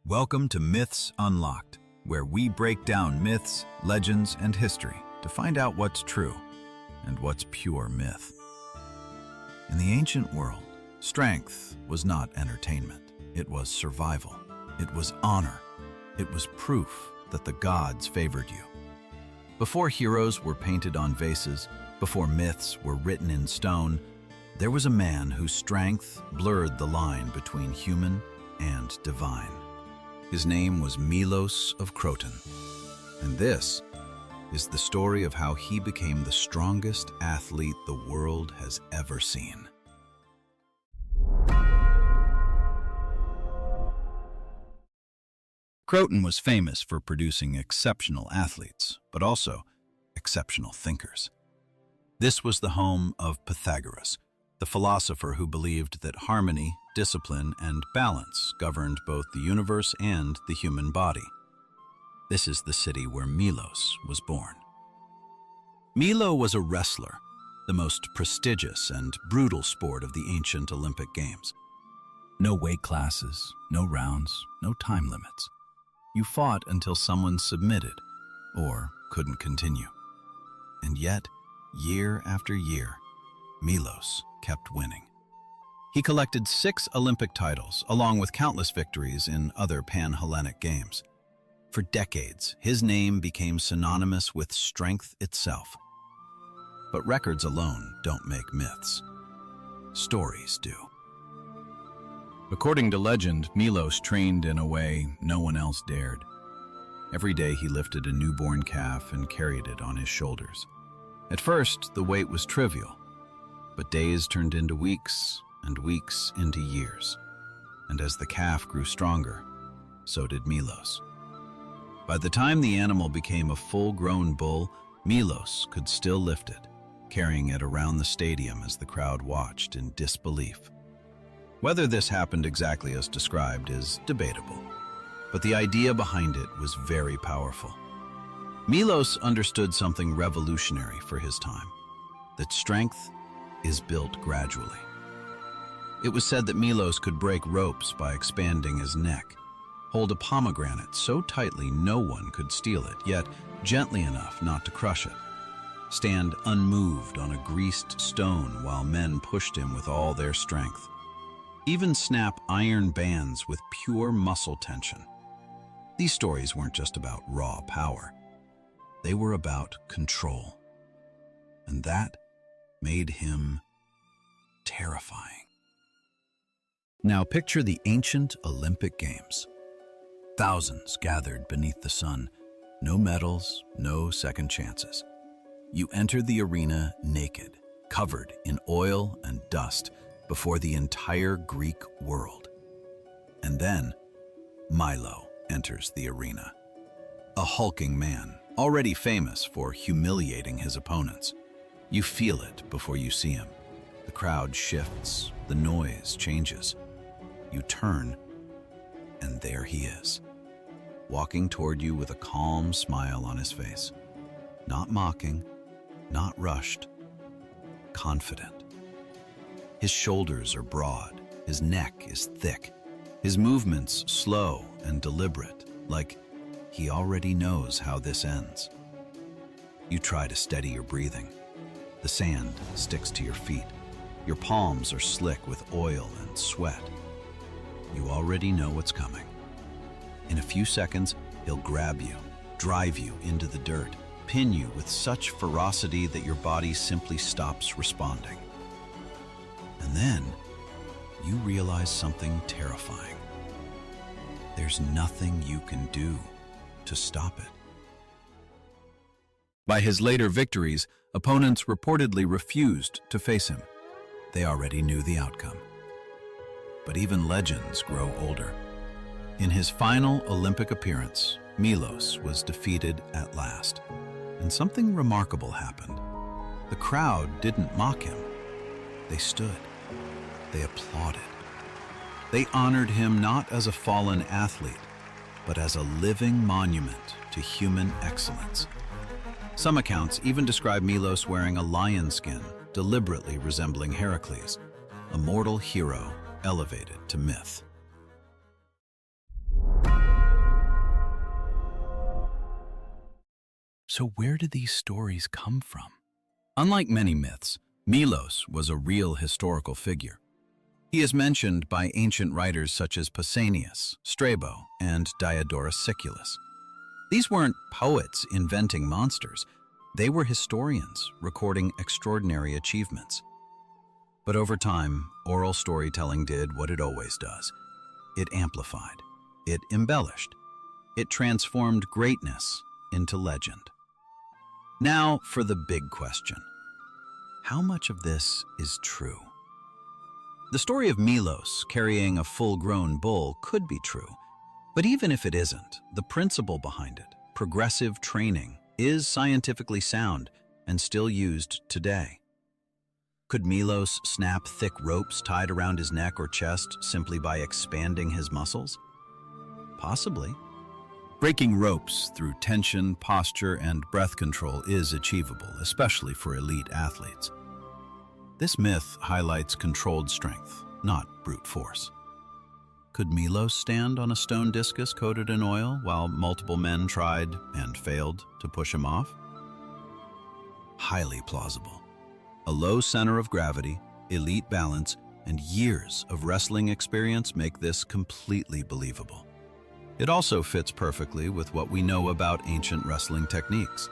Welcome to Myths Unlocked, where we break down myths, legends, and history to find out what's true and what's pure myth. In the ancient world, strength was not entertainment. It was survival. It was honor. It was proof that the gods favored you. Before heroes were painted on vases, before myths were written in stone, there was a man whose strength blurred the line between human and divine. His name was Milon of Croton, and this is the story of how he became the strongest athlete the world has ever seen. Croton was famous for producing exceptional athletes, but also exceptional thinkers. This was the home of Pythagoras, the philosopher who believed that harmony, discipline, and balance governed both the universe and the human body. This is the city where Milon was born. Milon was a wrestler, the most prestigious and brutal sport of the ancient Olympic Games. No weight classes, no rounds, no time limits. You fought until someone submitted or couldn't continue. And yet, year after year, Milon kept winning. He collected 6 Olympic titles, along with countless victories in other Pan-Hellenic games. For decades, his name became synonymous with strength itself. But records alone don't make myths. Stories do. According to legend, Milon trained in a way no one else dared. Every day he lifted a newborn calf and carried it on his shoulders. At first, the weight was trivial, but days turned into weeks, and weeks into years. And as the calf grew stronger, so did Milon. By the time the animal became a full-grown bull, Milon could still lift it, carrying it around the stadium as the crowd watched in disbelief. Whether this happened exactly as described is debatable, but the idea behind it was very powerful. Milon understood something revolutionary for his time, that strength is built gradually. It was said that Milon could break ropes by expanding his neck, hold a pomegranate so tightly no one could steal it, yet gently enough not to crush it, stand unmoved on a greased stone while men pushed him with all their strength, even snap iron bands with pure muscle tension. These stories weren't just about raw power. They were about control. And that made him terrifying. Now picture the ancient Olympic Games. Thousands gathered beneath the sun. No medals, no second chances. You enter the arena naked, covered in oil and dust before the entire Greek world. And then Milon enters the arena. A hulking man, already famous for humiliating his opponents. You feel it before you see him. The crowd shifts, the noise changes. You turn, and there he is, walking toward you with a calm smile on his face. Not mocking, not rushed, confident. His shoulders are broad, his neck is thick, his movements slow and deliberate, like he already knows how this ends. You try to steady your breathing. The sand sticks to your feet. Your palms are slick with oil and sweat. You already know what's coming. In a few seconds, he'll grab you, drive you into the dirt, pin you with such ferocity that your body simply stops responding. And then, you realize something terrifying. There's nothing you can do to stop it. By his later victories, opponents reportedly refused to face him. They already knew the outcome. But even legends grow older. In his final Olympic appearance, Milon was defeated at last. And something remarkable happened. The crowd didn't mock him. They stood. They applauded. They honored him not as a fallen athlete, but as a living monument to human excellence. Some accounts even describe Milon wearing a lion skin, deliberately resembling Heracles, a mortal hero elevated to myth. So where did these stories come from? Unlike many myths, Milos was a real historical figure. He is mentioned by ancient writers such as Pausanias, Strabo, and Diodorus Siculus. These weren't poets inventing monsters. They were historians recording extraordinary achievements. But over time, oral storytelling did what it always does. It amplified. It embellished. It transformed greatness into legend. Now for the big question. How much of this is true? The story of Milos carrying a full-grown bull could be true, but even if it isn't, the principle behind it, progressive training, is scientifically sound and still used today. Could Milos snap thick ropes tied around his neck or chest simply by expanding his muscles? Possibly. Breaking ropes through tension, posture, and breath control is achievable, especially for elite athletes. This myth highlights controlled strength, not brute force. Could Milos stand on a stone discus coated in oil while multiple men tried and failed to push him off? Highly plausible. A low center of gravity, elite balance, and years of wrestling experience make this completely believable. It also fits perfectly with what we know about ancient wrestling techniques.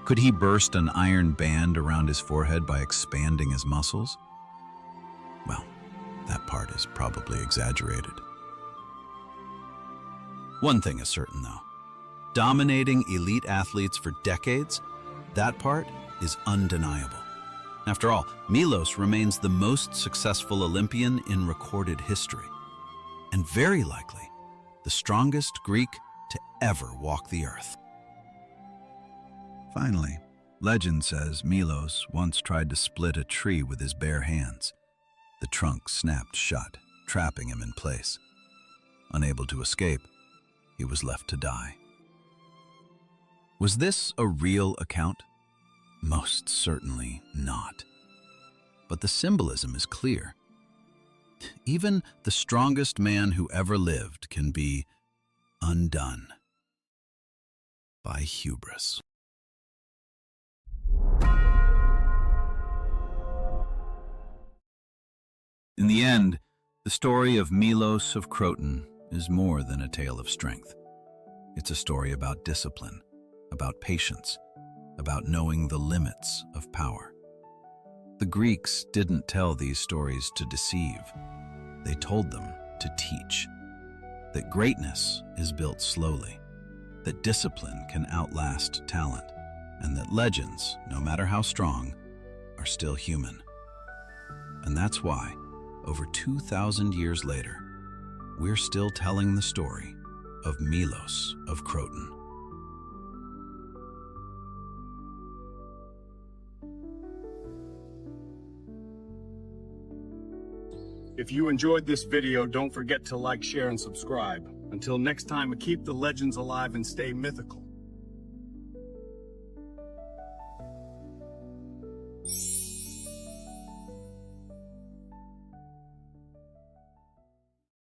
Could he burst an iron band around his forehead by expanding his muscles? Well, that part is probably exaggerated. One thing is certain, though. Dominating elite athletes for decades, that part is undeniable. After all, Milos remains the most successful Olympian in recorded history, and very likely the strongest Greek to ever walk the earth. Finally, legend says Milos once tried to split a tree with his bare hands. The trunk snapped shut, trapping him in place. Unable to escape, he was left to die. Was this a real account? Most certainly not. But the symbolism is clear. Even the strongest man who ever lived can be undone by hubris. In the end, the story of Milon of Croton is more than a tale of strength. It's a story about discipline, about patience, about knowing the limits of power. The Greeks didn't tell these stories to deceive. They told them to teach. That greatness is built slowly, that discipline can outlast talent, and that legends, no matter how strong, are still human. And that's why, over 2,000 years later, we're still telling the story of Milon of Croton. If you enjoyed this video, don't forget to like, share, and subscribe. Until next time, keep the legends alive and stay mythical.